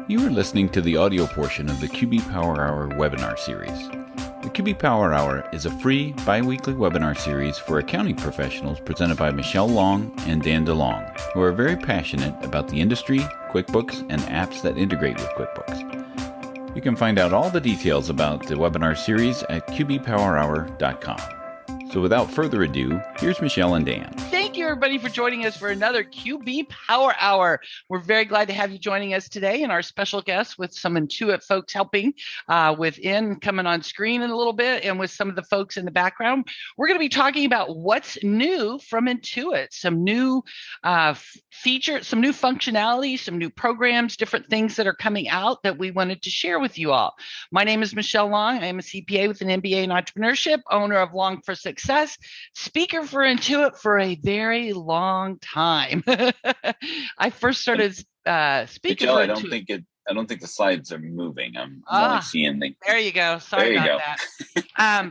You are listening to the audio portion of the QB Power Hour webinar series. The QB Power Hour is a free biweekly webinar series for accounting professionals presented by Michelle Long and Dan DeLong, who are very passionate about the industry, QuickBooks, and apps that integrate with QuickBooks. You can find out all the details about the webinar series at qbpowerhour.com. So without further ado, here's Michelle and Dan. Thank you, everybody, for joining us for another QB Power Hour. We're very glad to have you joining us today, and our special guest with some Intuit folks helping within coming on screen in a little bit, and with some of the folks in the background. We're going to be talking about what's new from Intuit, some new features, some new functionality, some new programs, different things that are coming out that we wanted to share with you all. My name is Michelle Long. I am a CPA with an MBA in entrepreneurship, owner of Long for Success, speaker for Intuit for a very long time. I first started speaking. Michelle, for I don't think the slides are moving. I'm only seeing the. There you go. Sorry about that.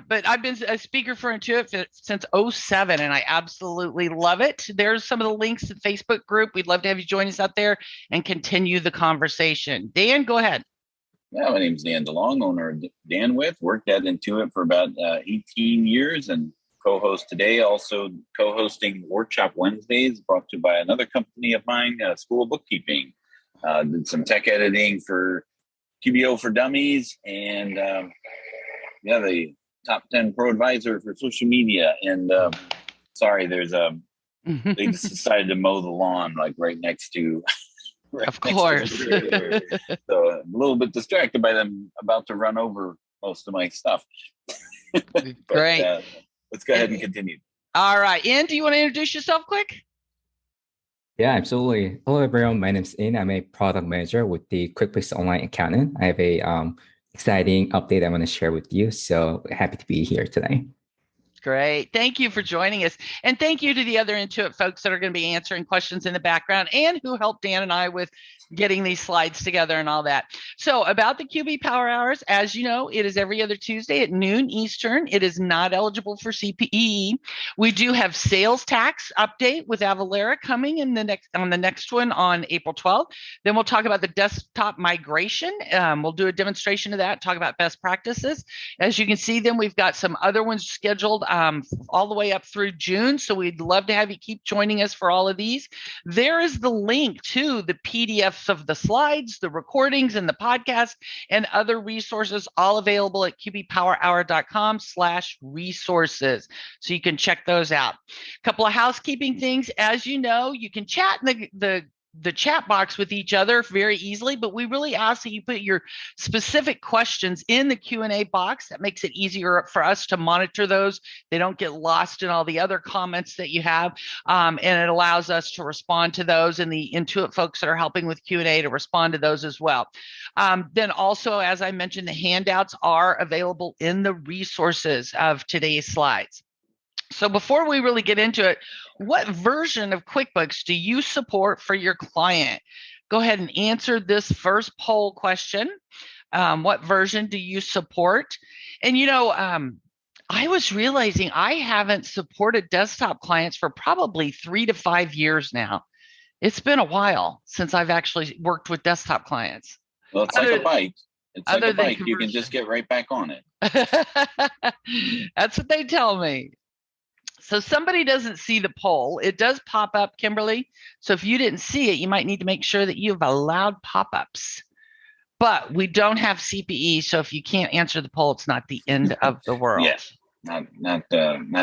But I've been a speaker for Intuit since 2007, and I absolutely love it. There's some of the links to the Facebook group. We'd love to have you join us out there and continue the conversation. Dan, go ahead. Yeah, my name is Dan DeLong, owner of Dan With. Worked at Intuit for about 18 years and co-host today. Also co-hosting Workshop Wednesdays, brought to you by another company of mine, School of Bookkeeping. Did some tech editing for QBO for Dummies, and the top 10 ProAdvisor for social media. And there's they just decided to mow the lawn like right next to. Of course. So I'm a little bit distracted by them about to run over most of my stuff. Great. Let's go ahead and continue. All right. Ian, do you want to introduce yourself quick? Yeah, absolutely. Hello, everyone. My name is Ian. I'm a product manager with the QuickBooks Online accountant. I have a exciting update I want to share with you. So happy to be here today. Great. Thank you for joining us. And thank you to the other Intuit folks that are going to be answering questions in the background and who helped Dan and I with getting these slides together and all that. So about the QB Power Hours, as you know, it is every other Tuesday at noon Eastern. It is not eligible for CPE. We do have sales tax update with Avalara coming in on the next one on April 12th. Then we'll talk about the desktop migration. We'll do a demonstration of that, talk about best practices. As you can see, then we've got some other ones scheduled all the way up through June. So we'd love to have you keep joining us for all of these. There is the link to the PDFs of the slides, the recordings, and the podcast, and other resources, all available at qbpowerhour.com/resources. So you can check those out. A couple of housekeeping things. As you know, you can chat in the chat box with each other very easily, but we really ask that you put your specific questions in the Q&A box. That makes it easier for us to monitor those. They don't get lost in all the other comments that you have, and it allows us to respond to those, and the Intuit folks that are helping with Q&A to respond to those as well. Then also, as I mentioned, the handouts are available in the resources of today's slides. So before we really get into it, what version of QuickBooks do you support for your client? Go ahead and answer this first poll question. What version do you support? And I was realizing I haven't supported desktop clients for probably 3 to 5 years now. It's been a while since I've actually worked with desktop clients. Well, it's like a bike. It's like a bike. You can just get right back on it. That's what they tell me. So somebody doesn't see the poll. It does pop up, Kimberly. So if you didn't see it, you might need to make sure that you've allowed pop-ups. But we don't have CPE, so if you can't answer the poll, it's not the end of the world. Yes, not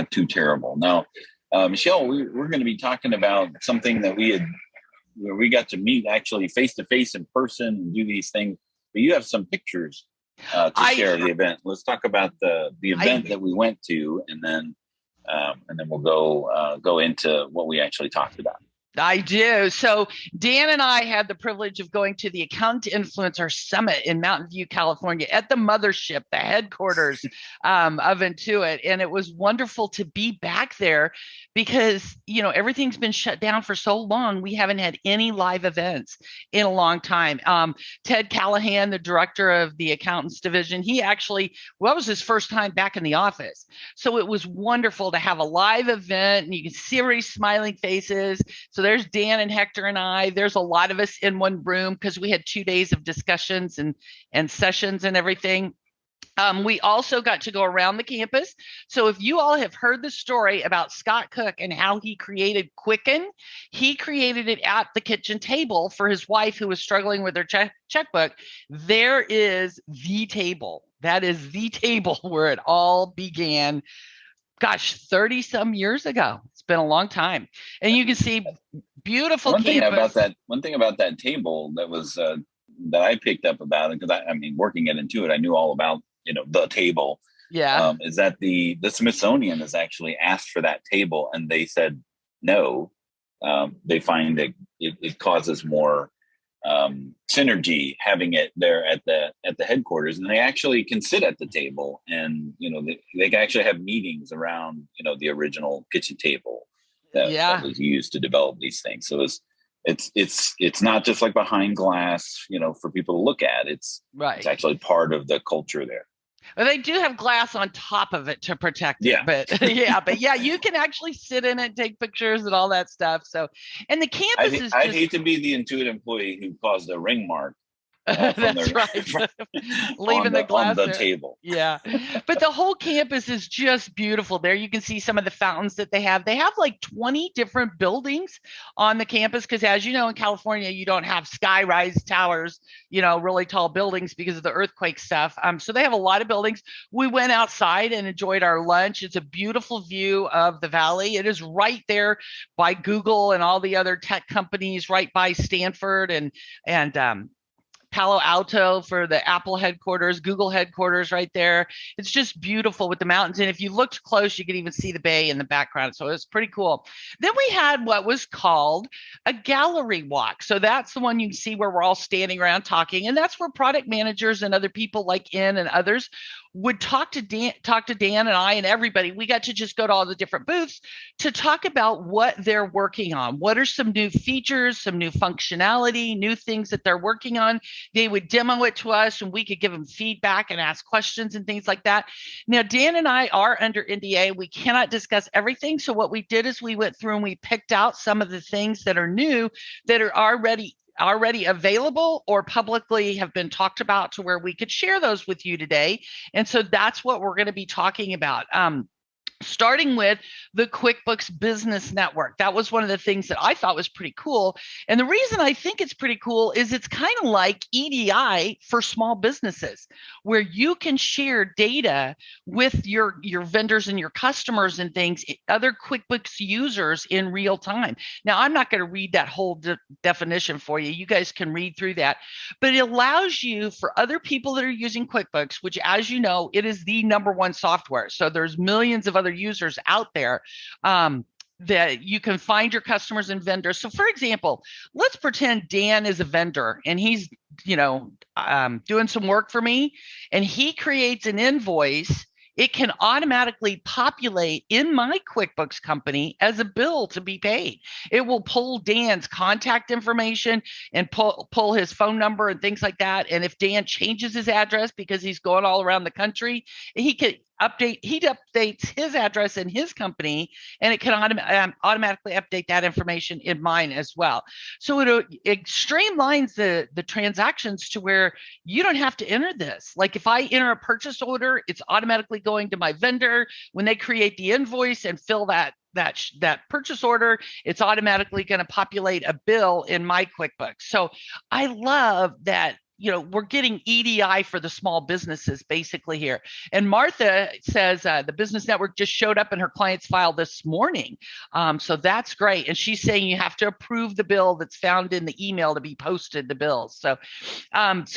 too terrible. Now, Michelle, we're going to be talking about something that we got to meet actually face-to-face in person and do these things. But you have some pictures to share of the event. Let's talk about the event that we went to, and then we'll go into what we actually talked about. I do. So Dan and I had the privilege of going to the Accountant Influencer Summit in Mountain View, California, at the mothership, the headquarters of Intuit. And it was wonderful to be back there because, everything's been shut down for so long. We haven't had any live events in a long time. Ted Callahan, the director of the accountants division, that was his first time back in the office. So it was wonderful to have a live event, and you can see everybody's smiling faces. So there's Dan and Hector and I. There's a lot of us in one room because we had 2 days of discussions and sessions and everything. We also got to go around the campus. So if you all have heard the story about Scott Cook and how he created Quicken, he created it at the kitchen table for his wife who was struggling with her checkbook. There is the table. That is the table where it all began. Gosh, 30 some years ago. It's been a long time. And you can see beautiful One campus. thing about that table that was that I picked up about it, because I mean, working at Intuit, I knew all about, the table. Yeah. Is that the Smithsonian has actually asked for that table, and they said no. They find that it causes more synergy having it there at the headquarters, and they actually can sit at the table, and they can actually have meetings around the original kitchen table that was used to develop these things. So it's not just like behind glass, for people to look at. It's actually part of the culture there. Well, they do have glass on top of it to protect it, but you can actually sit in it, take pictures and all that stuff. So, and the campus I hate to be the Intuit employee who caused a ring mark. That's right. Leaving the glass on the table. Yeah. But the whole campus is just beautiful. There you can see some of the fountains that they have. They have like 20 different buildings on the campus because, as you know, in California, you don't have sky-rise towers, really tall buildings because of the earthquake stuff. So they have a lot of buildings. We went outside and enjoyed our lunch. It's a beautiful view of the valley. It is right there by Google and all the other tech companies, right by Stanford and Palo Alto for the Apple headquarters, Google headquarters right there. It's just beautiful with the mountains. And if you looked close, you could even see the bay in the background. So it was pretty cool. Then we had what was called a gallery walk. So that's the one you can see where we're all standing around talking. And that's where product managers and other people like In and others would talk to Dan and I and everybody. We got to just go to all the different booths to talk about what they're working on. What are some new features, some new functionality, new things that they're working on? They would demo it to us and we could give them feedback and ask questions and things like that. Now, Dan and I are under NDA. We cannot discuss everything. So what we did is we went through and we picked out some of the things that are new that are already available or publicly have been talked about to where we could share those with you today. And so that's what we're going to be talking about. Starting with the QuickBooks Business Network. That was one of the things that I thought was pretty cool. And the reason I think it's pretty cool is it's kind of like EDI for small businesses, where you can share data with your vendors and your customers and things, other QuickBooks users in real time. Now, I'm not going to read that whole definition for you. You guys can read through that. But it allows you for other people that are using QuickBooks, which, as you know, it is the #1 software. So there's millions of other users out there that you can find your customers and vendors. So for example, let's pretend Dan is a vendor and he's doing some work for me and he creates an invoice. It can automatically populate in my QuickBooks company as a bill to be paid. It will pull Dan's contact information and pull his phone number and things like that. And if Dan changes his address because he's going all around the country, he updates his address in his company, and it can automatically update that information in mine as well. So it streamlines the transactions to where you don't have to enter this. Like if I enter a purchase order, it's automatically going to my vendor. When they create the invoice and fill that purchase order, it's automatically going to populate a bill in my QuickBooks. So I love that. We're getting EDI for the small businesses basically here. And Martha says the business network just showed up in her client's file this morning. So that's great. And she's saying you have to approve the bill that's found in the email to be posted to bills. So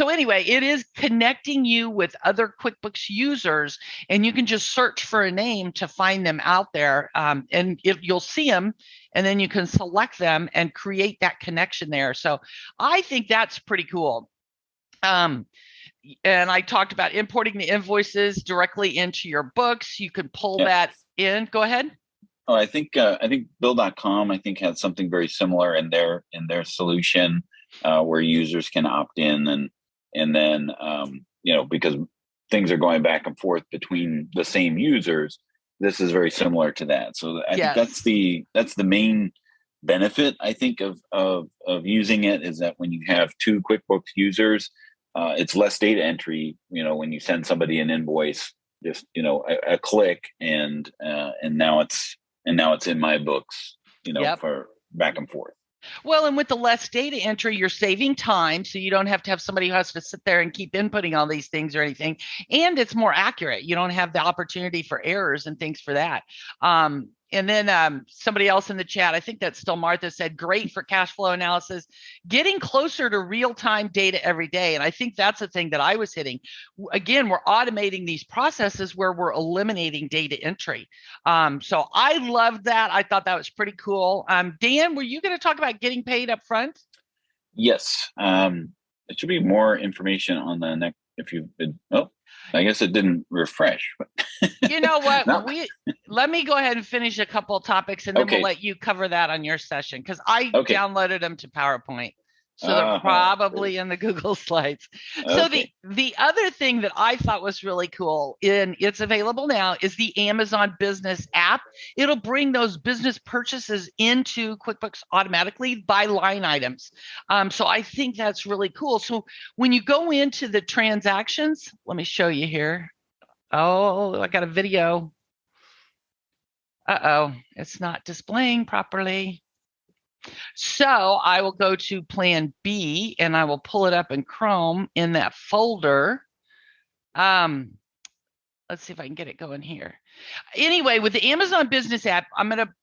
anyway, it is connecting you with other QuickBooks users, and you can just search for a name to find them out there. And you'll see them, and then you can select them and create that connection there. So I think that's pretty cool. And I talked about importing the invoices directly into your books. You can pull that in. Go ahead. Oh, I think Bill.com had something very similar in their solution where users can opt in and then because things are going back and forth between the same users. This is very similar to that. So I think that's the main benefit, I think, of using it is that when you have two QuickBooks users, it's less data entry. When you send somebody an invoice, just a click, and now it's in my books, Yep. for back and forth. Well, and with the less data entry, you're saving time, so you don't have to have somebody who has to sit there and keep inputting all these things or anything. And it's more accurate. You don't have the opportunity for errors and things for that. And then somebody else in the chat, I think that's still Martha, said, great for cash flow analysis, getting closer to real-time data every day. And I think that's the thing that I was hitting. Again, we're automating these processes where we're eliminating data entry. So I loved that. I thought that was pretty cool. Dan, were you going to talk about getting paid up front? Yes. There should be more information on the next, if you've been, I guess it didn't refresh. But you know what? No. Let me go ahead and finish a couple of topics, and then Okay. we'll let you cover that on your session, because I Okay. downloaded them to PowerPoint. So they're probably in the Google Slides. So Okay. the other thing that I thought was really cool, and it's available now, is the Amazon Business app. It'll bring those business purchases into QuickBooks automatically by line items. So I think that's really cool. So when you go into the transactions, let me show you here. Oh, I got a video. Uh-oh, it's not displaying properly. So I will go to Plan B, and I will pull it up in Chrome in that folder. Let's see if I can get it going here. Anyway, with the Amazon Business app,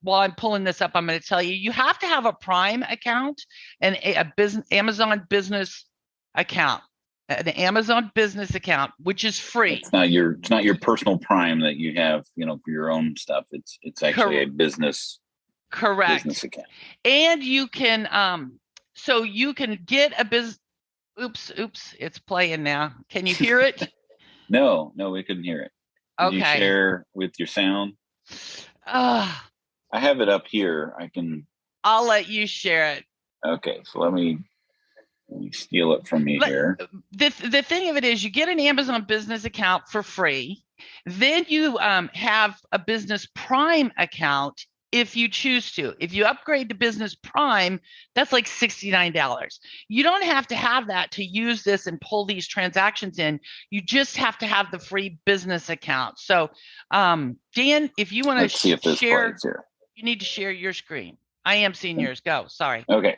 while I'm pulling this up, I'm going to tell you, you have to have a Prime account and a Amazon Business account. An Amazon Business account, which is free. It's not your personal Prime that you have, for your own stuff. It's actually a business. Correct. Business account. And you can so you can get a business. Oops, it's playing now. Can you hear it? No, we couldn't hear it. Did you share with your sound? I have it up here. I'll let you share it. Okay, so let me steal it from me here. The thing of it is, you get an Amazon Business account for free. Then you have a Business Prime account if you choose to. If you upgrade to Business Prime, that's like $69. You don't have to have that to use this and pull these transactions in. You just have to have the free business account. So, Dan, if you want to share, you need to share your screen. I am seeing yours. Go. Sorry. Okay.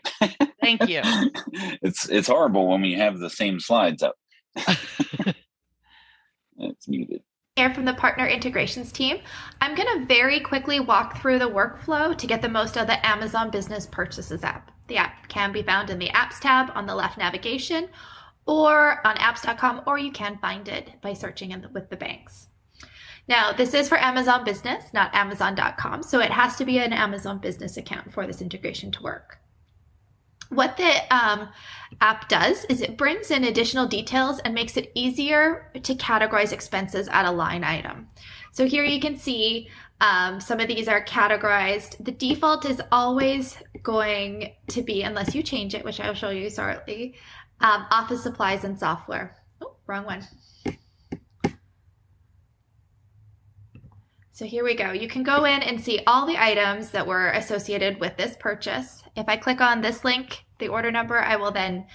Thank you. It's horrible when we have the same slides up. It's muted. Here from the Partner Integrations team, I'm going to very quickly walk through the workflow to get the most out of the Amazon Business Purchases app. The app can be found in the Apps tab on the left navigation or on apps.com, or you can find it by searching with the banks. Now, this is for Amazon Business, not Amazon.com, so it has to be an Amazon Business account for this integration to work. What the app does is it brings in additional details and makes it easier to categorize expenses at a line item. So here you can see some of these are categorized. The default is always going to be, unless you change it, which I'll show you shortly, office supplies and software. Oh, wrong one. So here we go. You can go in and see all the items that were associated with this purchase. If I click on this link, the order number, I will then,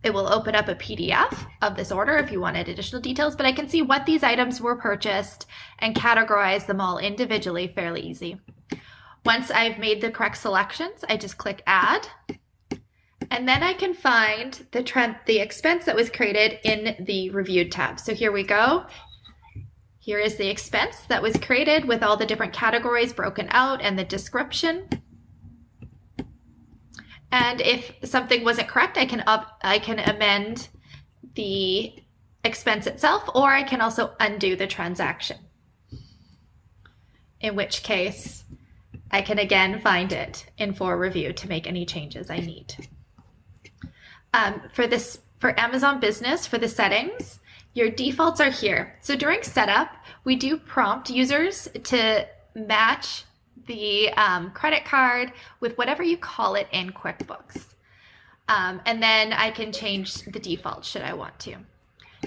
it will open up a PDF of this order if you wanted additional details, but I can see what these items were purchased and categorize them all individually fairly easy. Once I've made the correct selections, I just click add, and then I can find the expense that was created in the reviewed tab. So here we go. Here is the expense that was created with all the different categories broken out and the description. And if something wasn't correct, I can amend the expense itself, or I can also undo the transaction. In which case, I can again find it in for review to make any changes I need. For Amazon Business, for the settings, your defaults are here. So during setup, we do prompt users to match the credit card with whatever you call it in QuickBooks. And then I can change the default should I want to.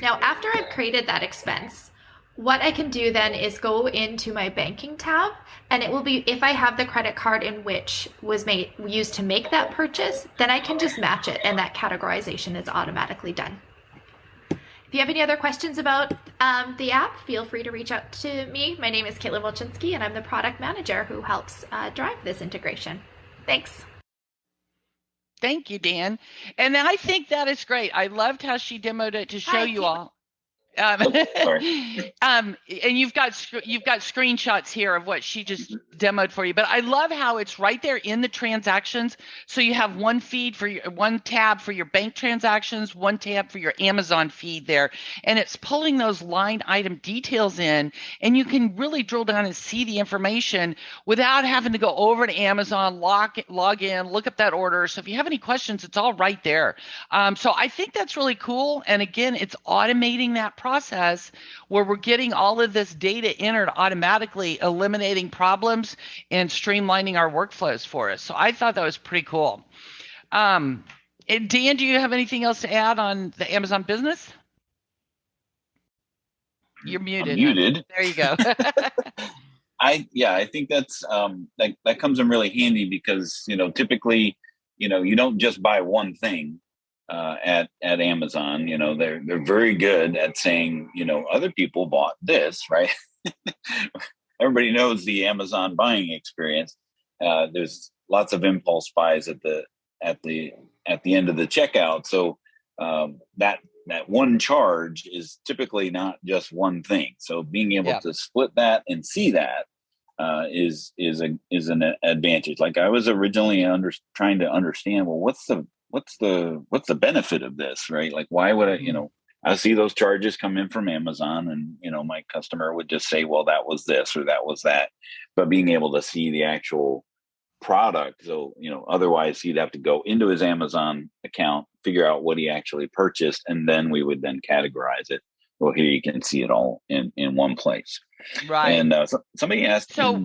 Now, after I've created that expense, What I can do then is go into my banking tab, and it will be, if I have the credit card in which was used to make that purchase, then I can just match it and that categorization is automatically done. If you have any other questions about the app, feel free to reach out to me. My name is Caitlin Wolchinski, and I'm the product manager who helps drive this integration. Thanks. Thank you, Dan. And I think that is great. I loved how she demoed it to show you all. And you've got screenshots here of what she just demoed for you, but I love how it's right there in the transactions. So you have one feed for one tab for your bank transactions, one tab for your Amazon feed there, and it's pulling those line item details in, and you can really drill down and see the information without having to go over to Amazon, log in, look up that order. So if you have any questions, it's all right there. So I think that's really cool. And again, it's automating that process where we're getting all of this data entered automatically, eliminating problems and streamlining our workflows for us. So I thought that was pretty cool. And Dan, do you have anything else to add on the Amazon business? You're muted. I'm muted. There you go. I think that's that comes in really handy because typically you don't just buy one thing. At Amazon, they're very good at saying, other people bought this, right? Everybody knows the Amazon buying experience. There's lots of impulse buys at the end of the checkout. So that one charge is typically not just one thing. So being able to split that and see that is an advantage. Like I was originally trying to understand, well, what's the benefit of this, right? Like, why would I see those charges come in from Amazon and, my customer would just say, well, that was this or that was that, but being able to see the actual product. So, otherwise he'd have to go into his Amazon account, figure out what he actually purchased, and then we would then categorize it. Well, here you can see it all in one place. Right. And somebody asked in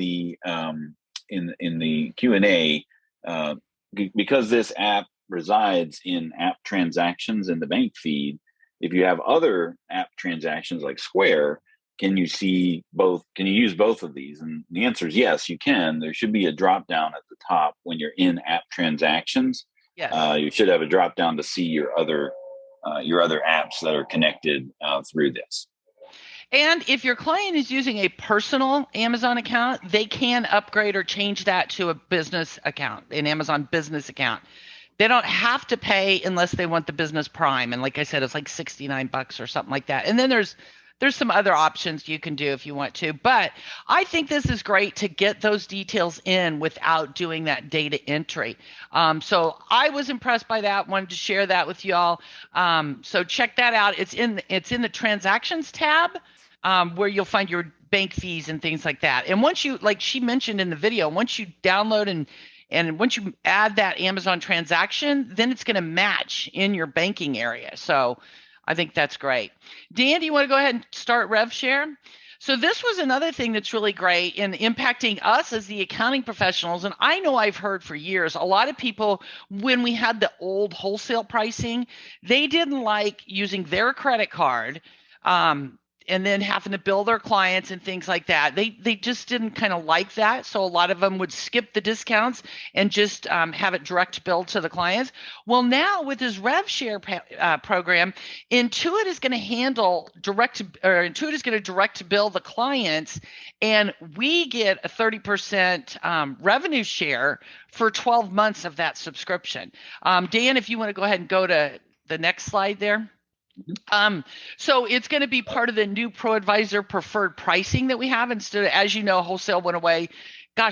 the Q&A, because this app resides in app transactions in the bank feed, if you have other app transactions like Square, can you use both of these? And the answer is yes, you can. There should be a drop down at the top when you're in app transactions. Yes. You should have a drop down to see your other apps that are connected through this. And if your client is using a personal Amazon account, they can upgrade or change that to a business account, an Amazon business account. They don't have to pay unless they want the business prime. And like I said, it's like $69 or something like that. And then there's some other options you can do if you want to. But I think this is great to get those details in without doing that data entry. So I was impressed by that. Wanted to share that with y'all. So check that out. It's in the transactions tab where you'll find your bank fees and things like that. And once you, like she mentioned in the video, once you download and once you add that Amazon transaction, then it's going to match in your banking area. So I think that's great. Dan, do you want to go ahead and start RevShare? So this was another thing that's really great in impacting us as the accounting professionals. And I know I've heard for years, a lot of people, when we had the old wholesale pricing, they didn't like using their credit card and then having to bill their clients and things like that. They just didn't kind of like that. So a lot of them would skip the discounts and just have it direct billed to the clients. Well, now with this RevShare program, Intuit is going to direct bill the clients, and we get a 30% revenue share for 12 months of that subscription. Dan, if you want to go ahead and go to the next slide there. So it's going to be part of the new ProAdvisor preferred pricing that we have instead of, as you know, wholesale went away,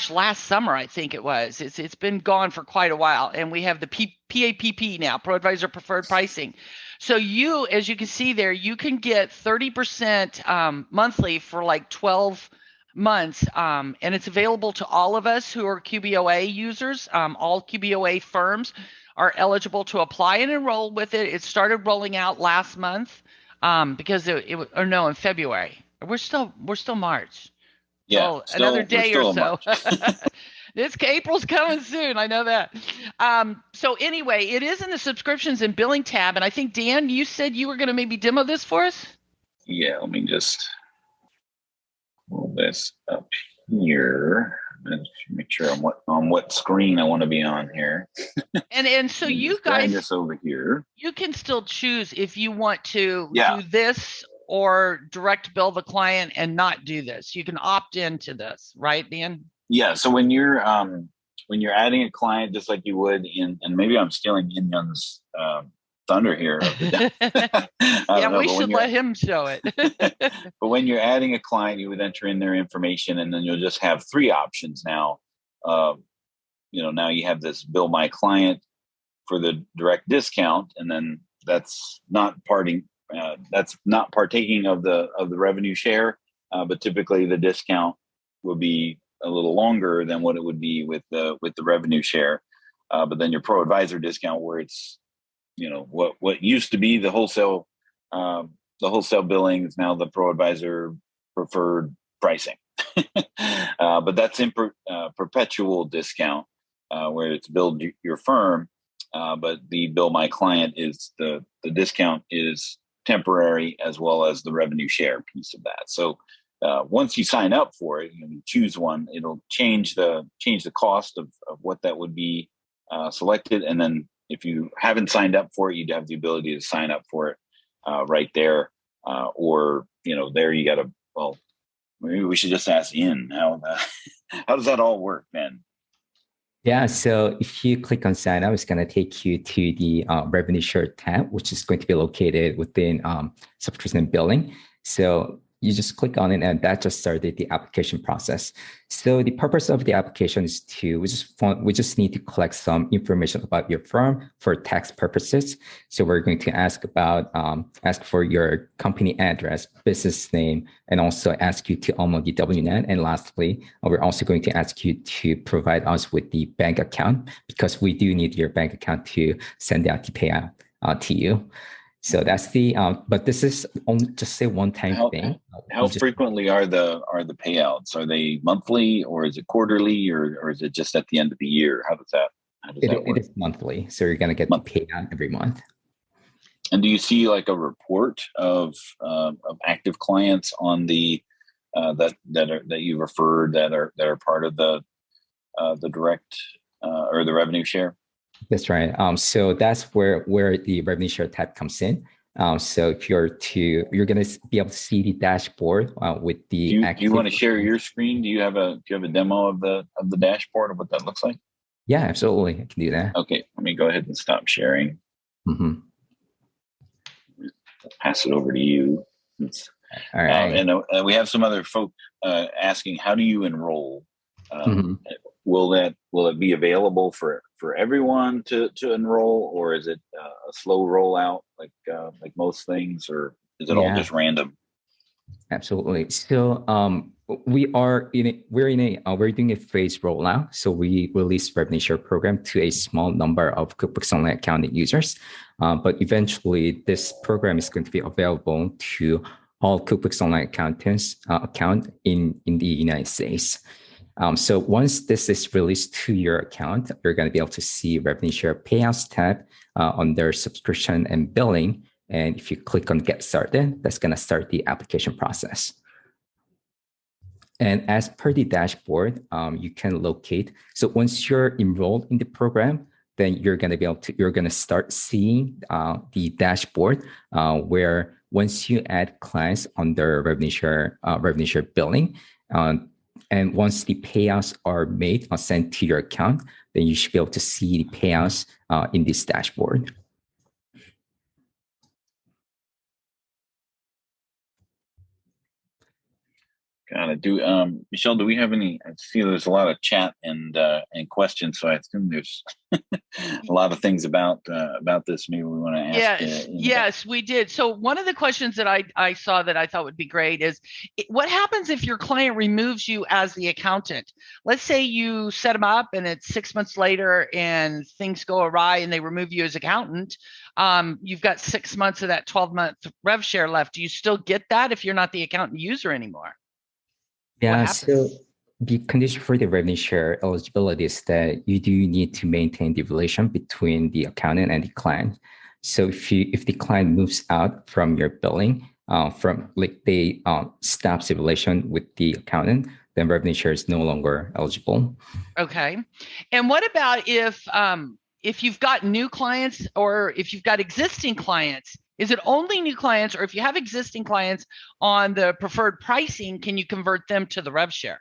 last summer, I think it was. It's been gone for quite a while. And we have the PAPP now, ProAdvisor preferred pricing. So you, as you can see there, you can get 30% monthly for like 12 months. And it's available to all of us who are QBOA users, all QBOA firms are eligible to apply and enroll with it. It started rolling out last month because in February. We're still March. Yeah, so another day or so. April's coming soon. I know that. So anyway, it is in the subscriptions and billing tab. And I think, Dan, you said you were going to maybe demo this for us? Yeah, let me just pull this up here. Let's make sure on what screen I want to be on here. And so you drag guys, this over here. you can still choose if you want to Yeah. do this or direct bill the client and not do this. You can opt into this, right, Dan? Yeah. So when you're adding a client, just like you would and maybe I'm stealing Young's thunder here. Yeah, we should let him show it. But when you're adding a client, you would enter in their information, and then you'll just have three options now. Now you have this bill my client for the direct discount, and then that's not partaking of the revenue share. But typically the discount will be a little longer than what it would be with the revenue share. But then your ProAdvisor discount, where it's what used to be the wholesale billing is now the ProAdvisor preferred pricing. But that's in perpetual discount, where it's billed your firm, but the bill my client is the discount is temporary, as well as the revenue share piece of that. So once you sign up for it, you choose one, it'll change the cost of what that would be selected, and then if you haven't signed up for it, you'd have the ability to sign up for it right there. Or, there you got to, well, maybe we should just ask Ian how does that all work, Ben? Yeah, so if you click on sign up, it's going to take you to the revenue share tab, which is going to be located within subscription and billing. So you just click on it, and that just started the application process. So the purpose of the application is we just need to collect some information about your firm for tax purposes. So we're going to ask for your company address, business name, and also ask you to upload the W-9. And lastly, we're also going to ask you to provide us with the bank account, because we do need your bank account to send out the payout to you. So that's but this is just a one-time thing. How frequently are the payouts? Are they monthly, or is it quarterly, or is it just at the end of the year? How does that work? It is monthly, so you're going to get the payout every month. And do you see like a report of active clients on the that you referred that are part of the direct or the revenue share? That's right. So that's where the revenue share tab comes in. So if you're going to be able to see the dashboard with the. Do you want to share your screen? Do you have a demo of the dashboard of what that looks like? Yeah, absolutely. I can do that. Okay, let me go ahead and stop sharing. Mm-hmm. Pass it over to you. All right. And we have some other folk asking, how do you enroll? Will it be available for everyone to enroll, or is it a slow rollout like most things, or is it all just random? Absolutely. So we're doing a phased rollout. So we release revenue share program to a small number of QuickBooks Online accounting users, but eventually this program is going to be available to all QuickBooks Online accountants in the United States. So once this is released to your account, you're going to be able to see revenue share payouts tab under subscription and billing. And if you click on get started, that's going to start the application process. And as per the dashboard, you can locate. So once you're enrolled in the program, then you're going to start seeing the dashboard where once you add clients under revenue share billing, and once the payouts are made or sent to your account, then you should be able to see the payouts in this dashboard. Got it. Michelle, do we have any? I see there's a lot of chat and questions, so I assume there's a lot of things about this. Maybe we want to ask. Yes, we did. So one of the questions that I saw that I thought would be great is, what happens if your client removes you as the accountant? Let's say you set them up, and it's 6 months later, and things go awry, and they remove you as accountant. You've got 6 months of that 12-month rev share left. Do you still get that if you're not the accountant user anymore? Yeah, so the condition for the revenue share eligibility is that you do need to maintain the relation between the accountant and the client. So if the client moves out from your billing, from like they stop simulation with the accountant, then revenue share is no longer eligible. Okay. And what about if you've got new clients or if you've got existing clients? Is it only new clients, or if you have existing clients on the preferred pricing, can you convert them to the rev share?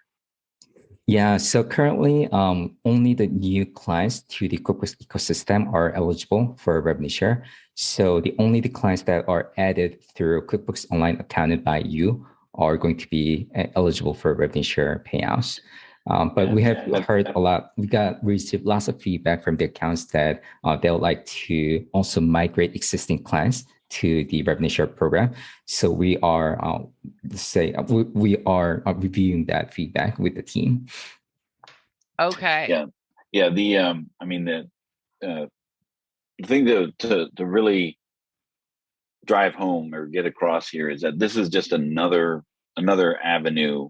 Yeah, so currently only the new clients to the QuickBooks ecosystem are eligible for revenue share. So the clients that are added through QuickBooks Online accounted by you are going to be eligible for revenue share payouts. But we have heard a lot. We received lots of feedback from the accounts that they would like to also migrate existing clients to the revenue share program. So we are reviewing that feedback with the team. Okay. Yeah. The thing to really drive home or get across here is that this is just another avenue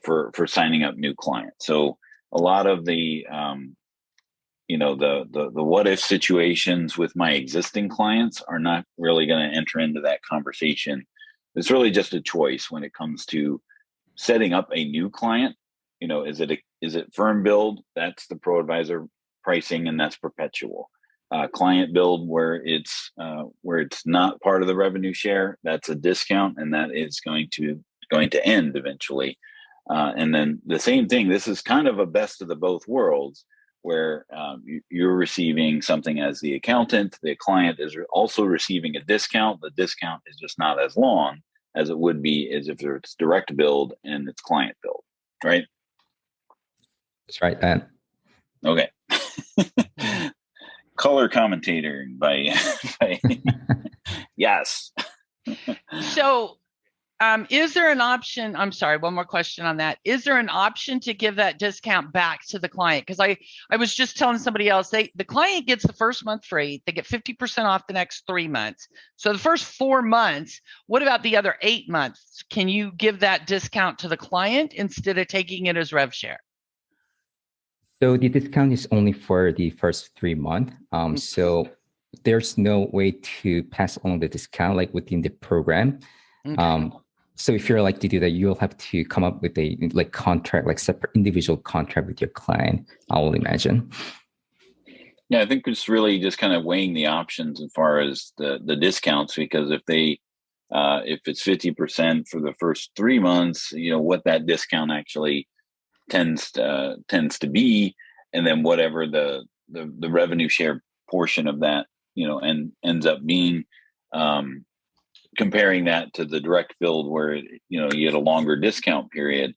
for signing up new clients. So a lot of the the what if situations with my existing clients are not really going to enter into that conversation. It's really just a choice when it comes to setting up a new client. Is it firm billed? That's the ProAdvisor pricing, and that's perpetual. Client billed, where it's not part of the revenue share, that's a discount, and that is going to end eventually. And then the same thing. This is kind of a best of the both worlds, where you're receiving something as the accountant. The client is also receiving a discount. The discount is just not as long as it would be as if it's direct billed and it's client billed, right? That's right, Dan. Okay. Color commentator by yes. So is there an option? I'm sorry, one more question on that. Is there an option to give that discount back to the client? Because I was just telling somebody else, the client gets the first month free. They get 50% off the next 3 months. So the first 4 months, what about the other 8 months? Can you give that discount to the client instead of taking it as rev share? So the discount is only for the first 3 months. So there's no way to pass on the discount like within the program. Okay. So if you're like to do that, you'll have to come up with a contract, like separate individual contract with your client, I will imagine. Yeah, I think it's really just kind of weighing the options as far as the discounts, because if it's 50% for the first 3 months, what that discount actually tends to be, and then whatever the revenue share portion of that and ends up being, comparing that to the direct billed where you get a longer discount period.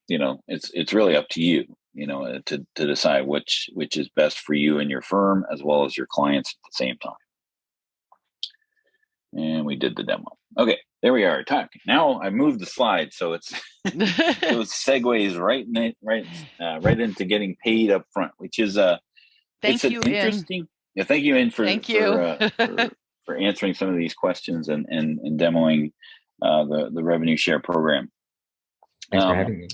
It's really up to you to decide which is best for you and your firm as well as your clients at the same time. And we did the demo. Okay, there we are. Now I moved the slide, so it segues right into getting paid up front, which is thank you, interesting. Yeah, thank you, In, for answering some of these questions and demoing the revenue share program. Thanks for having me.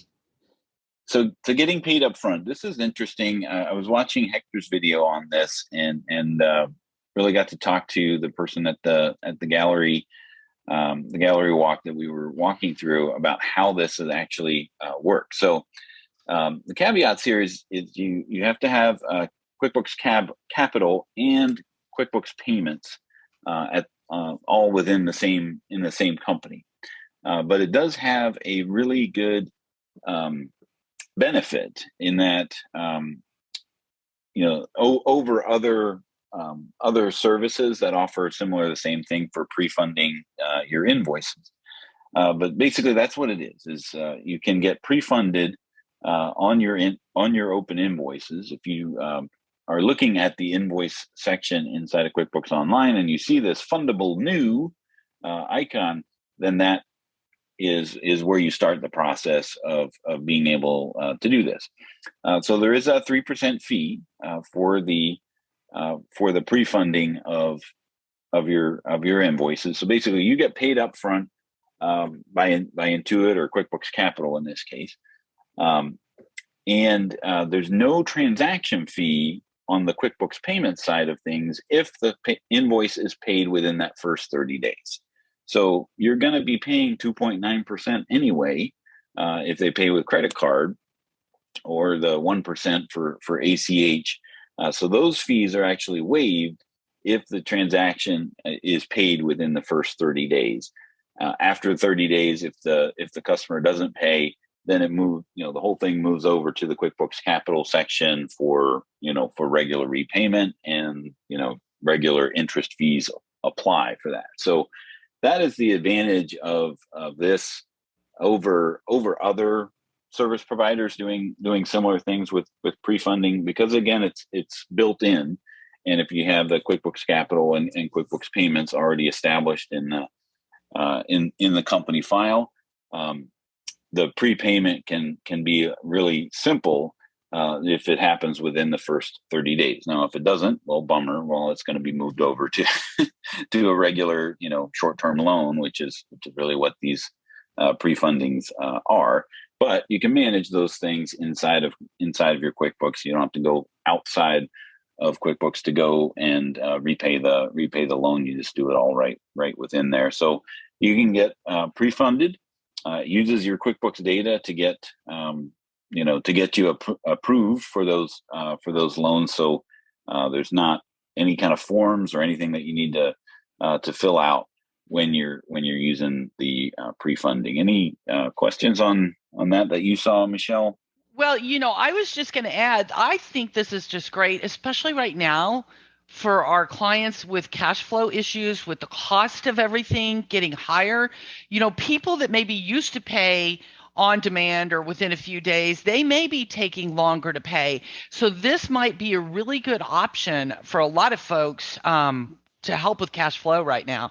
So to getting paid up front, this is interesting. I was watching Hector's video on this and really got to talk to the person at the gallery walk that we were walking through about how this has actually worked. So the caveats here is you have to have QuickBooks Capital and QuickBooks Payments all within the same company, but it does have a really good benefit in that over other services that offer the same thing for pre-funding your invoices. But basically, that's what it is you can get pre-funded on your open invoices. If you are looking at the invoice section inside of QuickBooks Online and you see this fundable new icon, then that is where you start the process of being able to do this. So there is a 3% fee for the pre-funding of your invoices. So basically, you get paid up front by Intuit or QuickBooks Capital in this case, and there's no transaction fee on the QuickBooks payment side of things if the invoice is paid within that first 30 days. So you're going to be paying 2.9% anyway if they pay with credit card, or the 1% for ACH. So those fees are actually waived if the transaction is paid within the first 30 days. After 30 days, if the customer doesn't pay, then the whole thing moves over to the QuickBooks Capital section for regular repayment, and regular interest fees apply for that. So that is the advantage of this over other service providers doing similar things with pre-funding, because again, it's built in. And if you have the QuickBooks Capital and QuickBooks Payments already established in the company file, the prepayment can be really simple if it happens within the first 30 days. Now, if it doesn't, well, bummer. Well, it's going to be moved over to to a regular, short-term loan, which is really what these pre-fundings are. But you can manage those things inside of your QuickBooks. You don't have to go outside of QuickBooks to go and repay the loan. You just do it all right within there. So you can get pre-funded. Uses your QuickBooks data to get you approved for those loans. So there's not any kind of forms or anything that you need to fill out when you're using the pre-funding. Any questions on that you saw, Michelle? Well, I was just going to add, I think this is just great, especially right now for our clients with cash flow issues, with the cost of everything getting higher. People that maybe used to pay on demand or within a few days, they may be taking longer to pay. So this might be a really good option for a lot of folks to help with cash flow right now,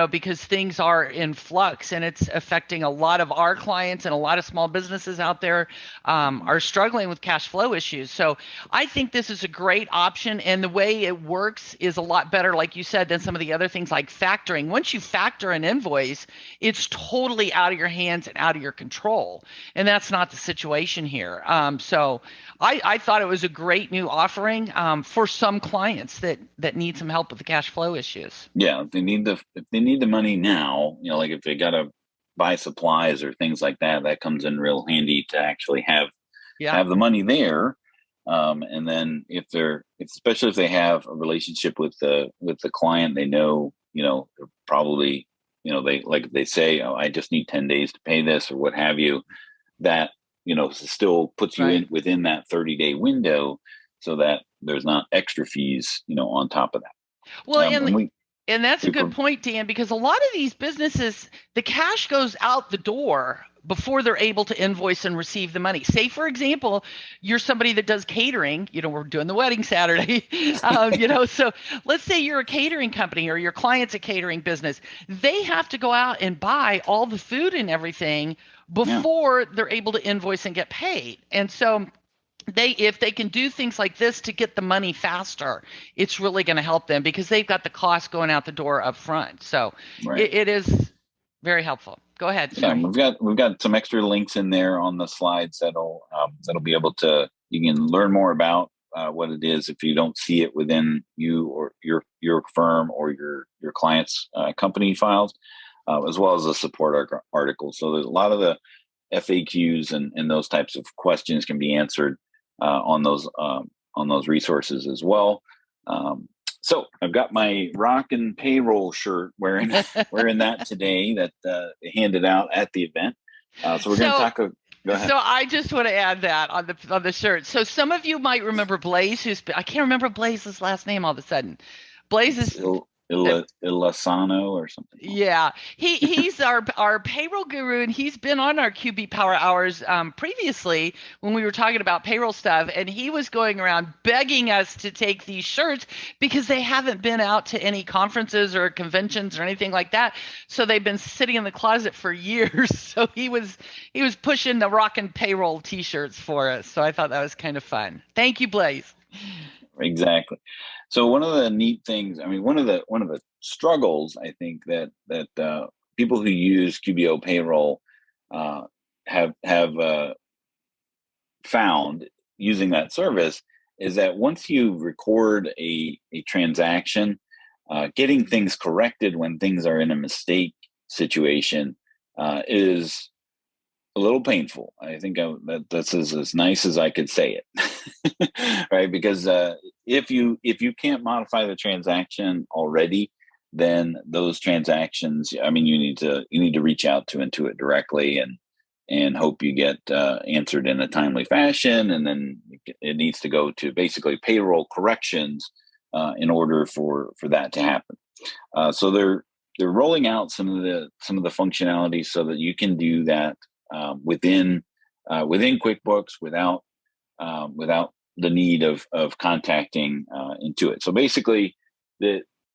because things are in flux and it's affecting a lot of our clients, and a lot of small businesses out there are struggling with cash flow issues. So I think this is a great option, and the way it works is a lot better, like you said, than some of the other things like factoring. Once you factor an invoice, it's totally out of your hands and out of your control, and that's not the situation here. So I thought it was a great new offering for some clients that need some help with the cash flow issues. Yeah, if they need the money now, like if they got to buy supplies or things like that, that comes in real handy to actually have the money there. And then especially if they have a relationship with the client, they know, they're probably, they say, oh, I just need 10 days to pay this or what have you, that, still puts you in within that 30-day window, so that there's not extra fees, on top of that. Well, and that's a good point, Dan, because a lot of these businesses, the cash goes out the door before they're able to invoice and receive the money. Say, for example, you're somebody that does catering. We're doing the wedding Saturday. So let's say you're a catering company or your client's a catering business. They have to go out and buy all the food and everything before they're able to invoice and get paid. And so if they can do things like this to get the money faster, it's really going to help them, because they've got the cost going out the door up front. So it is very helpful. Go ahead. Sorry. Yeah, we've got some extra links in there on the slides that'll be able to, you can learn more about what it is if you don't see it within you or your firm or your client's company files, as well as the support articles. So there's a lot of the FAQs and those types of questions can be answered on those resources as well. So I've got my Rockin' Payroll shirt wearing that today that handed out at the event. So we're going to talk. Go ahead. So I just want to add that on the shirt. So some of you might remember Blaze, I can't remember Blaze's last name all of a sudden. Blaze is Ilasano or something. Yeah, he's our payroll guru, and he's been on our QB Power Hours previously when we were talking about payroll stuff, and he was going around begging us to take these shirts because they haven't been out to any conferences or conventions or anything like that. So they've been sitting in the closet for years. So he was pushing the Rockin' Payroll T-shirts for us. So I thought that was kind of fun. Thank you, Blaze. Exactly. So one of the neat things, one of the struggles, I think that people who use QBO payroll have found using that service is that once you record a transaction, getting things corrected when things are in a mistake situation is a little painful. I think that's as nice as I could say it, right? Because if you can't modify the transaction already, then those transactions, I mean, you need to reach out to Intuit directly and hope you get answered in a timely fashion, and then it needs to go to basically payroll corrections in order for that to happen. So they're rolling out some of the functionality so that you can do that within QuickBooks without the need of contacting Intuit. So basically,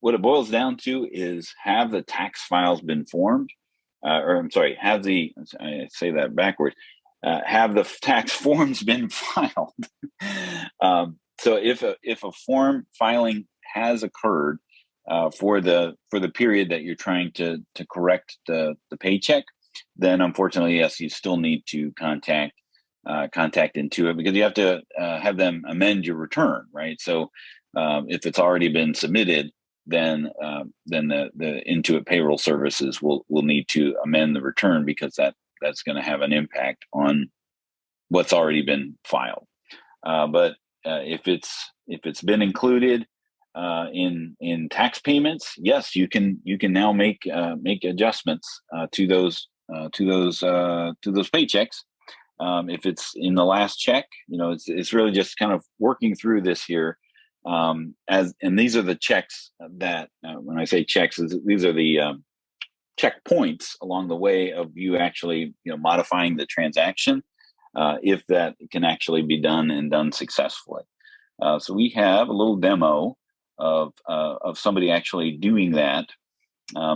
what it boils down to is, have the tax files been formed, or I'm sorry, I say that backwards. Have the tax forms been filed? So if a form filing has occurred for the period that you're trying to correct the paycheck, then unfortunately, yes, you still need to contact Intuit, because you have to have them amend your return, right? So if it's already been submitted, then the Intuit payroll services will need to amend the return, because that's going to have an impact on what's already been filed. But if it's been included in tax payments, yes, you can now make adjustments to those paychecks. If it's in the last check, it's really just kind of working through this here. And these are the checks that, when I say checks, these are the checkpoints along the way of you actually modifying the transaction, if that can actually be done and done successfully. So we have a little demo of somebody actually doing that.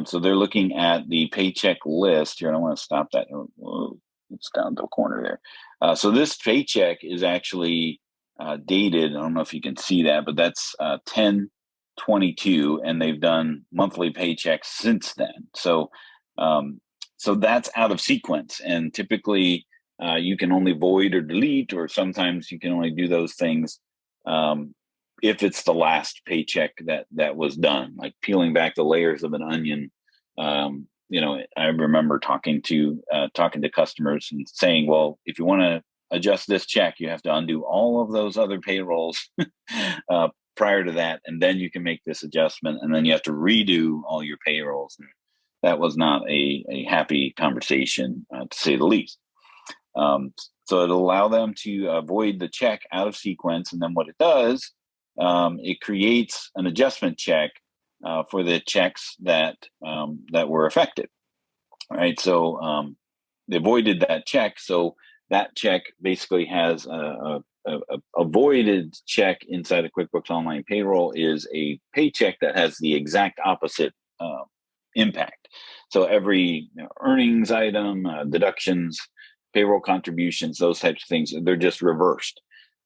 So they're looking at the paycheck list here. And I want to stop that. Whoa, it's down to the corner there. So this paycheck is actually dated. I don't know if you can see that, but that's 10/22, and they've done monthly paychecks since then. So that's out of sequence, and typically you can only void or delete, or sometimes you can only do those things if it's the last paycheck that was done, like peeling back the layers of an onion. I remember talking to customers and saying, well, if you want to adjust this check, you have to undo all of those other payrolls prior to that, and then you can make this adjustment, and then you have to redo all your payrolls. And that was not a happy conversation, to say the least. So it'll allow them to avoid the check out of sequence, and then what it does, it creates an adjustment check for the checks that were affected. All right, so they avoided that check, so that check basically has a voided check inside of QuickBooks Online Payroll is a paycheck that has the exact opposite impact. So every earnings item, deductions, payroll contributions, those types of things, they're just reversed.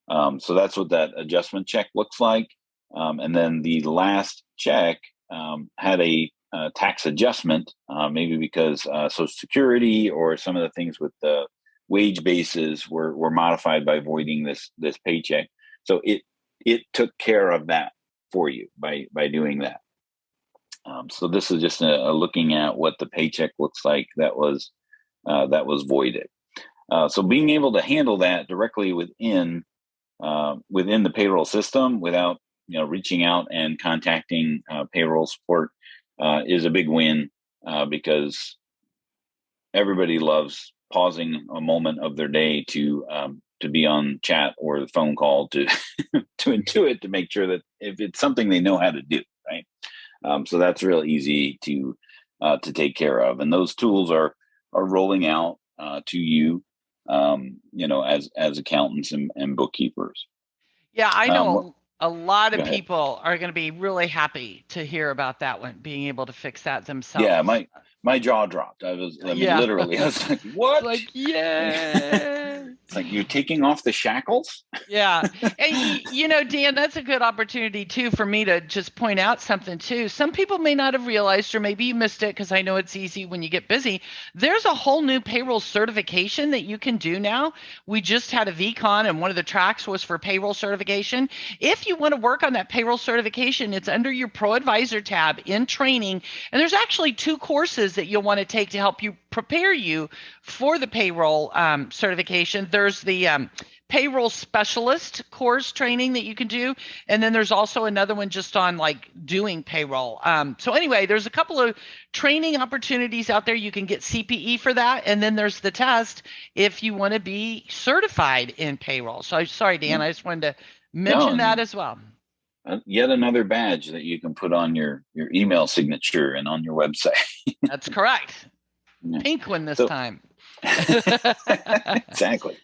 So that's what that adjustment check looks like. And then the last check had a tax adjustment, maybe because Social Security or some of the things with the wage bases were modified by voiding this paycheck. So it took care of that for you by doing that. So this is just looking at what the paycheck looks like that was voided. So being able to handle that directly within the payroll system without reaching out and contacting payroll support is a big win, because everybody loves pausing a moment of their day to be on chat or the phone call to Intuit to make sure that if it's something they know how to do, right? So that's real easy to take care of, and those tools are rolling out to you, as accountants and bookkeepers. Yeah, I know a lot of people are going to be really happy to hear about that one, being able to fix that themselves. Yeah, my jaw dropped. I was literally, I was like, what? Like, yeah. It's like you're taking off the shackles. Yeah. And Dan, that's a good opportunity too for me to just point out something too. Some people may not have realized, or maybe you missed it because I know it's easy when you get busy. There's a whole new payroll certification that you can do now. We just had a VCon and one of the tracks was for payroll certification. If you want to work on that payroll certification, it's under your ProAdvisor tab in training. And there's actually 2 courses that you'll want to take to help you prepare you for the payroll certification. There's the payroll specialist course training that you can do. And then there's also another one just on like doing payroll. So anyway, there's a couple of training opportunities out there. You can get CPE for that. And then there's the test if you want to be certified in payroll. So sorry, Dan, I just wanted to mention that as well. Yet another badge that you can put on your email signature and on your website. That's correct. Yeah. Pink one this time. Exactly.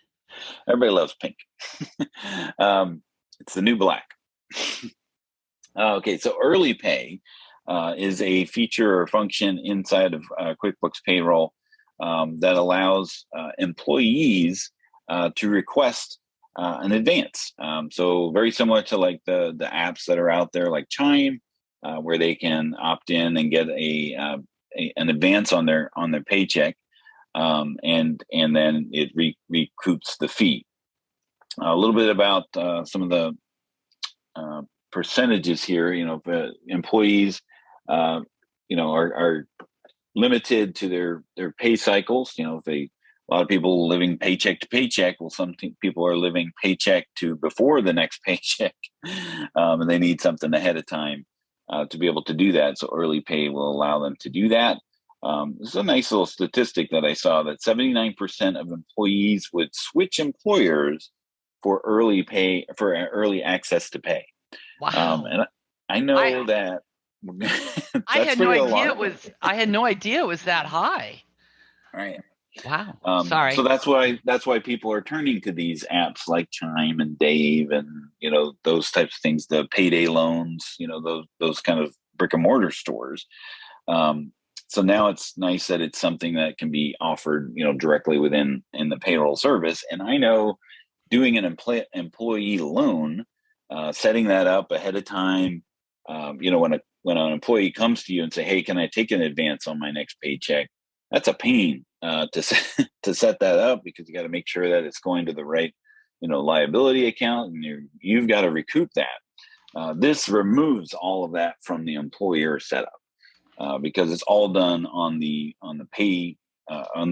Everybody loves pink. It's the new black. Okay, so early pay is a feature or function inside of QuickBooks Payroll that allows employees to request an advance. So very similar to like the apps that are out there like Chime, where they can opt in and get an advance on their paycheck, and then it recoups the fee. A little bit about some of the percentages here. Employees, are limited to their pay cycles. A lot of people living paycheck to paycheck. Well, some people are living paycheck to before the next paycheck, and they need something ahead of time to be able to do that. So early pay will allow them to do that. This is a nice little statistic that I saw that 79% of employees would switch employers for early pay, for early access to pay. Wow. And I know that I had no idea it was that high. Right. Wow. Sorry. So that's why people are turning to these apps like Chime and Dave and those types of things, the payday loans, those kind of brick and mortar stores. So now it's nice that it's something that can be offered, directly in the payroll service. And I know doing an employee loan, setting that up ahead of time, when an employee comes to you and say, "Hey, can I take an advance on my next paycheck?" That's a pain to set that up, because you got to make sure that it's going to the right, liability account, and you've got to recoup that. This removes all of that from the employer setup, because it's all done on the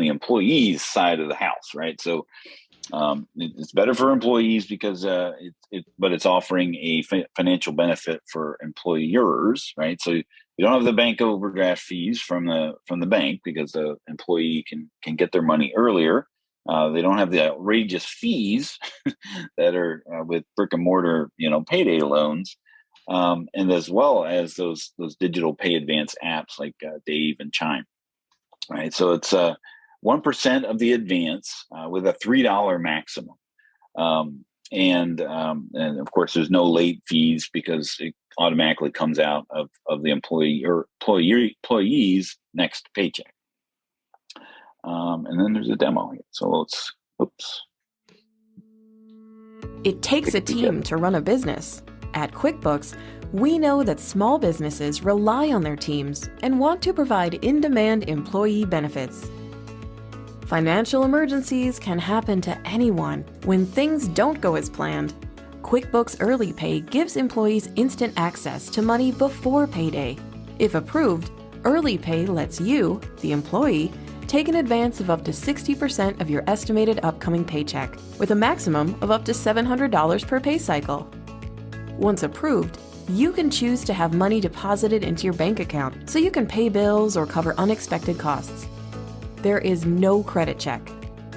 employee's side of the house, right? So it's better for employees because but it's offering a financial benefit for employers, right? So you don't have the bank overdraft fees from the bank, because the employee can get their money earlier. They don't have the outrageous fees that are with brick and mortar, payday loans, and as well as those digital pay advance apps like Dave and Chime, right? So it's 1% of the advance with a $3 maximum. And of course, there's no late fees because it automatically comes out of the employee's next paycheck. And then there's a demo here. So oops. It takes a team to run a business. At QuickBooks, we know that small businesses rely on their teams and want to provide in-demand employee benefits. Financial emergencies can happen to anyone when things don't go as planned. QuickBooks Early Pay gives employees instant access to money before payday. If approved, Early Pay lets you, the employee, take an advance of up to 60% of your estimated upcoming paycheck, with a maximum of up to $700 per pay cycle. Once approved, you can choose to have money deposited into your bank account so you can pay bills or cover unexpected costs. There is no credit check.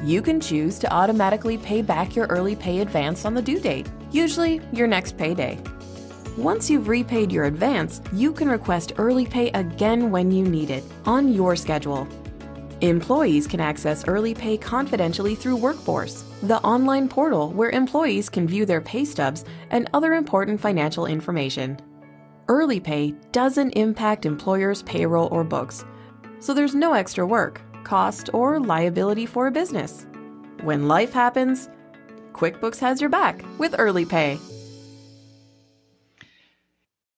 You can choose to automatically pay back your early pay advance on the due date, usually your next payday. Once you've repaid your advance, you can request early pay again when you need it, on your schedule. Employees can access early pay confidentially through Workforce, the online portal where employees can view their pay stubs and other important financial information. Early pay doesn't impact employers' payroll or books, so there's no extra work, cost, or liability for a business. When life happens, QuickBooks has your back with early pay.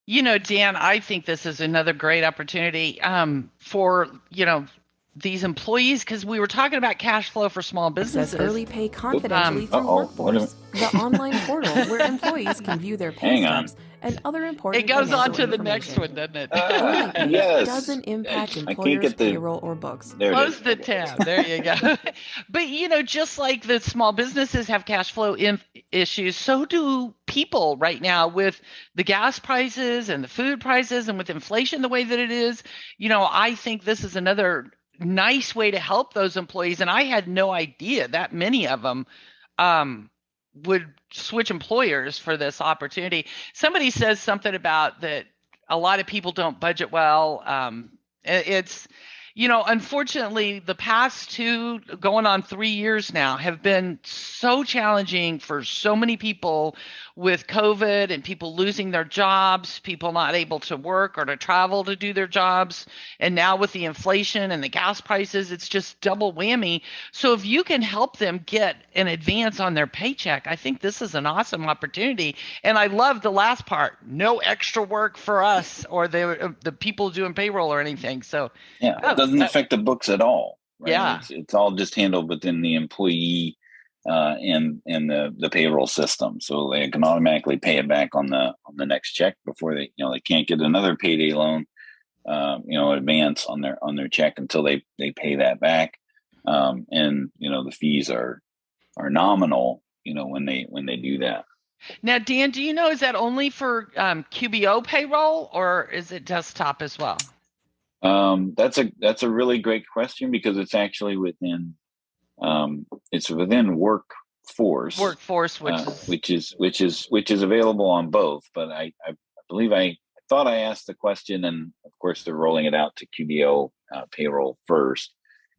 You know, Dan, I think this is another great opportunity for, these employees, because we were talking about cash flow for small businesses. Access early pay confidentially through Workforce, the online portal where employees can view their pay stubs and other important It goes on to the information. next one, doesn't it? Early pay Yes. doesn't impact I can't employers' get the payroll or books. There it Close is. the tab. There you go. But, just like the small businesses have cash flow issues, so do people right now with the gas prices and the food prices and with inflation the way that it is. I think this is another nice way to help those employees. And I had no idea that many of them would switch employers for this opportunity. Somebody says something about that a lot of people don't budget well. It's, unfortunately, the past 2 going on 3 years now have been so challenging for so many people with COVID and people losing their jobs, people not able to work or to travel to do their jobs. And now with the inflation and the gas prices, it's just double whammy. So if you can help them get an advance on their paycheck, I think this is an awesome opportunity. And I love the last part, no extra work for us or the people doing payroll or anything. So yeah, it doesn't affect the books at all. Right? Yeah. It's all just handled within the employee and the payroll system, so they can automatically pay it back on the next check before they can't get another payday loan, advance on their check until they pay that back, and the fees are nominal, when they do that. Now, Dan, do you know, is that only for QBO payroll or is it desktop as well? That's a really great question because it's actually within Workforce. Workforce, which is available on both. But I believe I thought I asked the question, and of course they're rolling it out to QBO payroll first,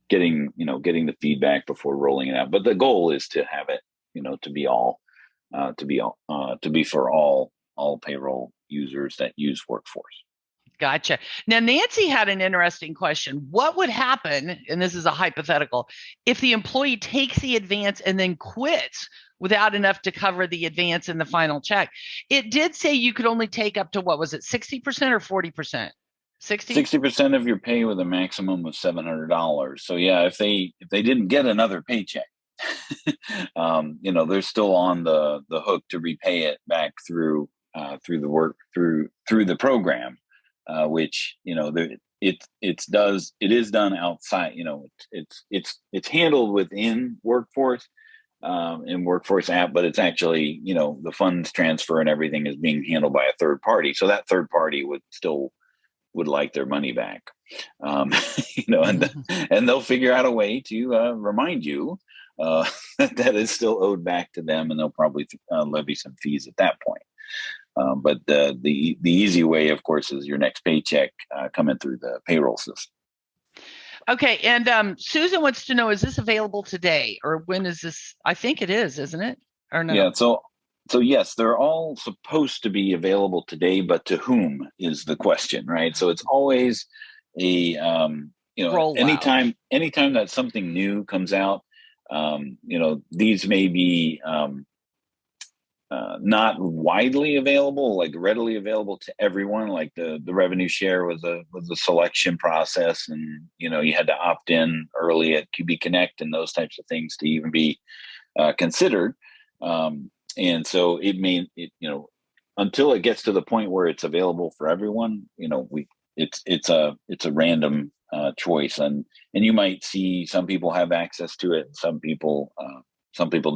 getting the feedback before rolling it out. But the goal is to have it, to be for all payroll users that use Workforce. Gotcha. Now, Nancy had an interesting question. What would happen, and this is a hypothetical, if the employee takes the advance and then quits without enough to cover the advance in the final check? It did say you could only take up to, what was it, 60% or 40%? 60% of your pay with a maximum of $700. So yeah, if they didn't get another paycheck, they're still on the hook to repay it back through the program. Which it is done outside. It's handled within Workforce in Workforce app, but it's actually the funds transfer and everything is being handled by a third party. So that third party would like their money back, and they'll figure out a way to remind you that it's still owed back to them, and they'll probably levy some fees at that point. But the easy way, of course, is your next paycheck coming through the payroll system. Okay, and Susan wants to know: is this available today, or when is this? I think it is, isn't it? Or no? Yeah. So yes, they're all supposed to be available today, but to whom is the question, right? So it's always a anytime that something new comes out, these may be. Not widely available, like readily available to everyone. Like the revenue share was a selection process, and you had to opt in early at QB Connect and those types of things to even be considered. And so until it gets to the point where it's available for everyone, it's a random choice, and you might see some people have access to it, and some people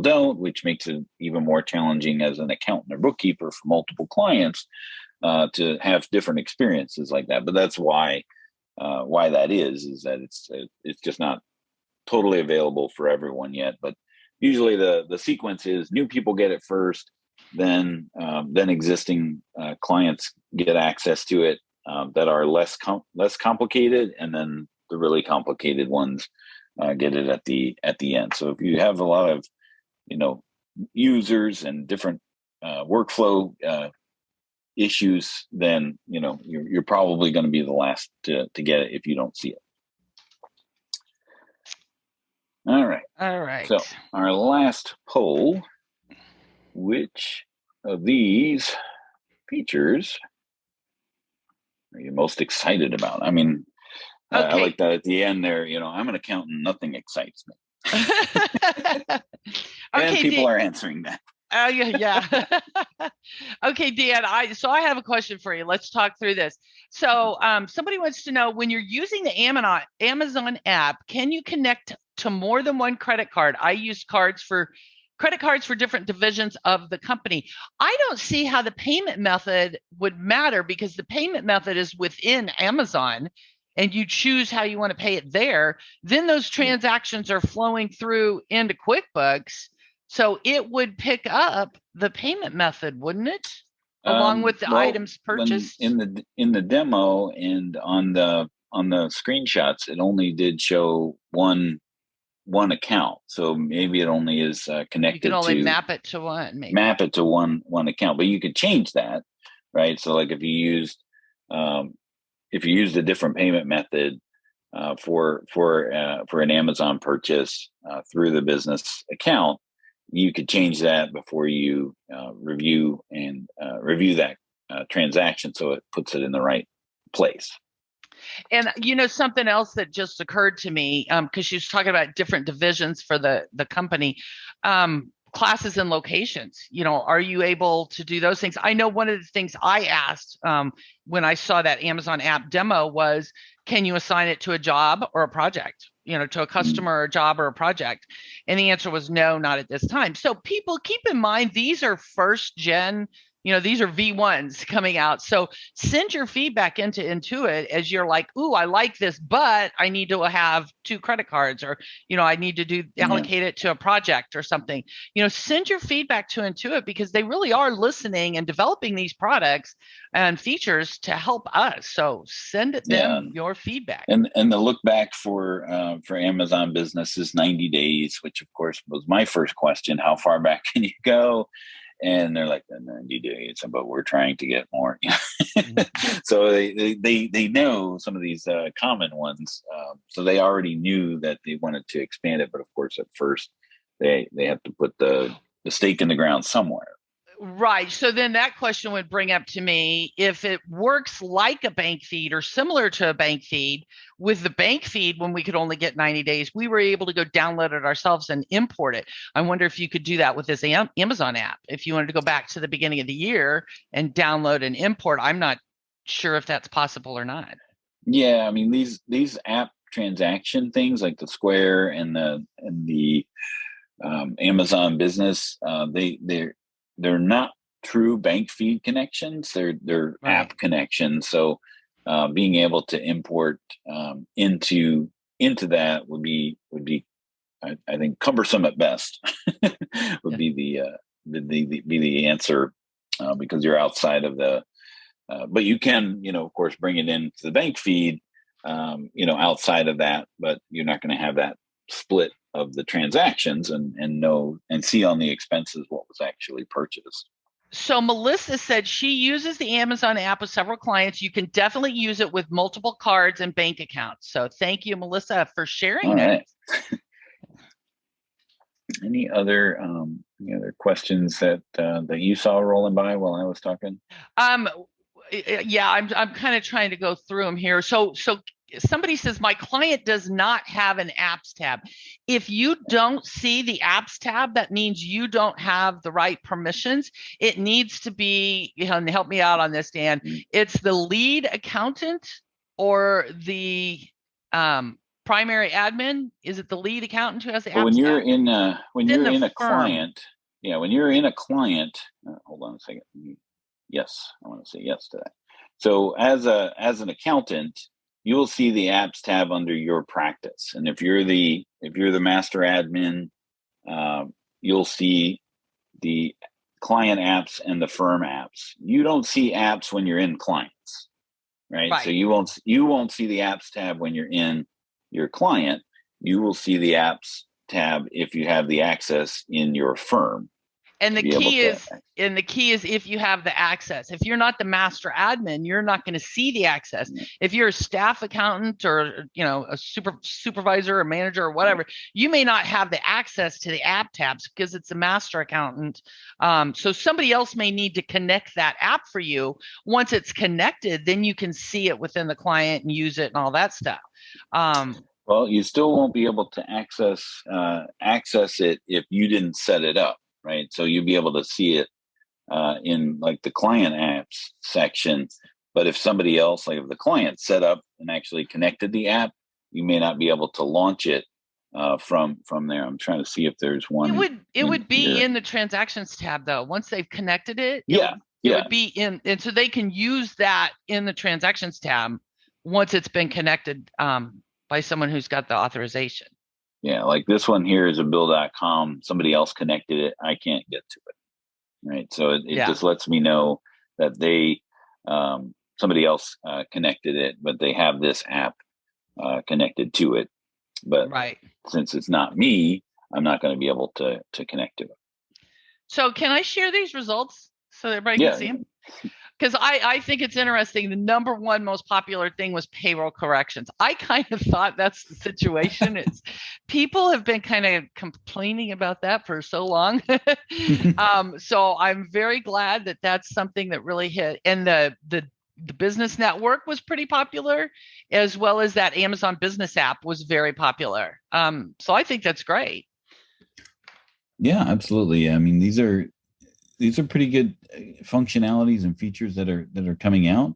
don't, which makes it even more challenging as an accountant or bookkeeper for multiple clients to have different experiences like that. But that's why that is that it's just not totally available for everyone yet. But usually the sequence is new people get it first, then existing clients get access to it that are less complicated, and then the really complicated ones get it at the end. So if you have a lot of users and different workflow issues, then you're probably going to be the last to get it if you don't see it. All right. All right. So our last poll, which of these features are you most excited about? I mean, I like that at the end there, I'm an accountant, nothing excites me. And people are answering that. Yeah. Okay, Dan, I have a question for you. Let's talk through this. So somebody wants to know, when you're using the Amazon app, can you connect to more than one credit card? I use credit cards for different divisions of the company. I don't see how the payment method would matter, because the payment method is within Amazon and you choose how you want to pay it there. Then those transactions are flowing through into QuickBooks. So it would pick up the payment method, wouldn't it? Along with the items purchased? In the demo and on the screenshots, it only did show one account. So maybe it only is connected. You can only map it to one. Maybe. Map it to one account, but you could change that, right? So like if you used a different payment method for an Amazon purchase through the business account, you could change that before you review that transaction, so it puts it in the right place. And something else that just occurred to me, because she was talking about different divisions for the company, classes and locations. Are you able to do those things? I know one of the things I asked when I saw that Amazon app demo was, can you assign it to a job or a project? To a customer or a job or a project? And the answer was no, not at this time. So people, keep in mind, these are first gen, these are V1s coming out. So send your feedback into Intuit as you're like, ooh, I like this, but I need to have 2 credit cards, or, I need to allocate it to a project or something. Send your feedback to Intuit, because they really are listening and developing these products and features to help us. So send them your feedback. And the look back for Amazon Business is 90 days, which of course was my first question. How far back can you go? And they're like, 90 days, but we're trying to get more. So they know some of these common ones. So they already knew that they wanted to expand it. But of course, at first, they have to put the stake in the ground somewhere. Right. So then that question would bring up to me, if it works like a bank feed or similar to a bank feed. With the bank feed, when we could only get 90 days, we were able to go download it ourselves and import it. I wonder if you could do that with this Amazon app. If you wanted to go back to the beginning of the year and download and import, I'm not sure if that's possible or not. Yeah, I mean, these app transaction things like the Square and the Amazon Business, they're not true bank feed connections. They're right. App connections. So being able to import into that would be I think cumbersome at best. would be the answer, because you're outside of the. But you can, of course, bring it into the bank feed, outside of that. But you're not going to have that split of the transactions and know and see on the expenses what was actually purchased. So Melissa said she uses the Amazon app with several clients. You can definitely use it with multiple cards and bank accounts. So thank you, Melissa, for sharing that. Any other questions that you saw rolling by while I was talking? Yeah, I'm kind of trying to go through them here. So somebody says, my client does not have an apps tab. If you don't see the apps tab, that means you don't have the right permissions. It needs to be, and help me out on this, Dan. It's the lead accountant or the primary admin. Is it the lead accountant who has the apps tab? When you're in a client, when you're in a client, hold on a second. Yes, I want to say yes to that. So as an accountant, you will see the apps tab under your practice. And if you're the master admin, you'll see the client apps and the firm apps. You don't see apps when you're in clients, right? So you won't see the apps tab when you're in your client. You will see the apps tab if you have the access in your firm. And the be able key to- is, if you have the access. If you're not the master admin, you're not going to see the access. If you're a staff accountant or a supervisor or manager or whatever, you may not have the access to the app tabs because it's a master accountant. So somebody else may need to connect that app for you. Once it's connected, then you can see it within the client and use it and all that stuff. Well, you still won't be able to access it if you didn't set it up, right? So you'll be able to see it in like the client apps section. But if somebody else, like if the client set up and actually connected the app, you may not be able to launch it from there. I'm trying to see if there's one. It would be here. in the transactions tab though. Once they've connected it, It would be in, and so they can use that in the transactions tab once it's been connected by someone who's got the authorization. Yeah, like this one here is a bill.com. Somebody else connected it. I can't get to it. Right. So it just lets me know that somebody else connected it, but they have this app connected to it. But since it's not me, I'm not going to be able to connect to it. So can I share these results so that everybody can see them? Because I think it's interesting. The number one most popular thing was payroll corrections. I kind of thought that's the situation. It's people have been kind of complaining about that for so long. So I'm very glad that that's something that really hit. And the business network was pretty popular, as well as that Amazon business app was very popular. So I think that's great. Yeah, absolutely. I mean, these are pretty good functionalities and features that are coming out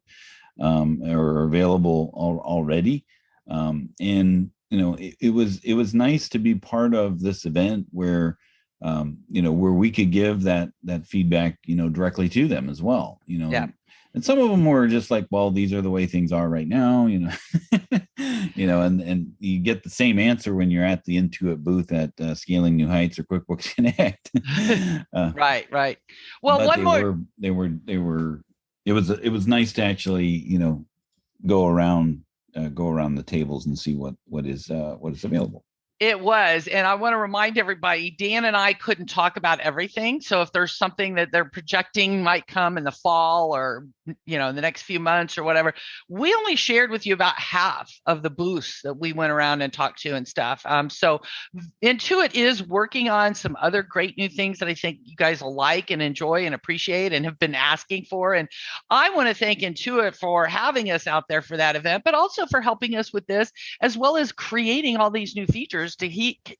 or available already. And it was nice to be part of this event where where we could give that feedback directly to them as well. And some of them were just like, well, these are the way things are right now, and you get the same answer when you're at the Intuit booth at Scaling New Heights or QuickBooks Connect. Right. Well, one more. It was nice to actually, go around the tables and see what is available. It was. And I want to remind everybody, Dan and I couldn't talk about everything. So if there's something that they're projecting might come in the fall or, in the next few months or whatever, we only shared with you about half of the booths that we went around and talked to and stuff. So Intuit is working on some other great new things that I think you guys will like and enjoy and appreciate and have been asking for. And I want to thank Intuit for having us out there for that event, but also for helping us with this, as well as creating all these new features to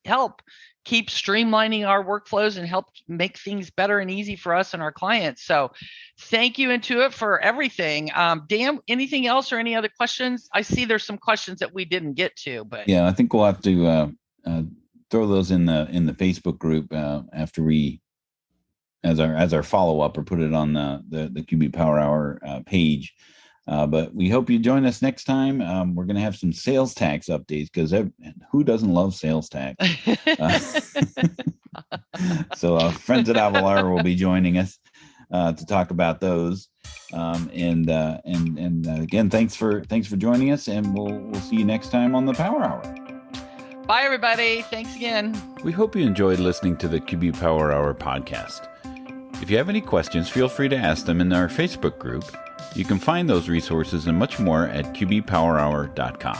help keep streamlining our workflows and help make things better and easy for us and our clients. So thank you, Intuit, for everything. Dan, anything else or any other questions? I see there's some questions that we didn't get to, but yeah, I think we'll have to throw those in the Facebook group after we, as our follow-up, or put it on the QB Power Hour page. But we hope you join us next time. We're going to have some sales tax updates because who doesn't love sales tax? So friends at Avalar will be joining us to talk about those. And again, thanks for joining us, and we'll see you next time on the Power Hour. Bye, everybody. Thanks again. We hope you enjoyed listening to the QB Power Hour podcast. If you have any questions, feel free to ask them in our Facebook group. You can find those resources and much more at qbpowerhour.com.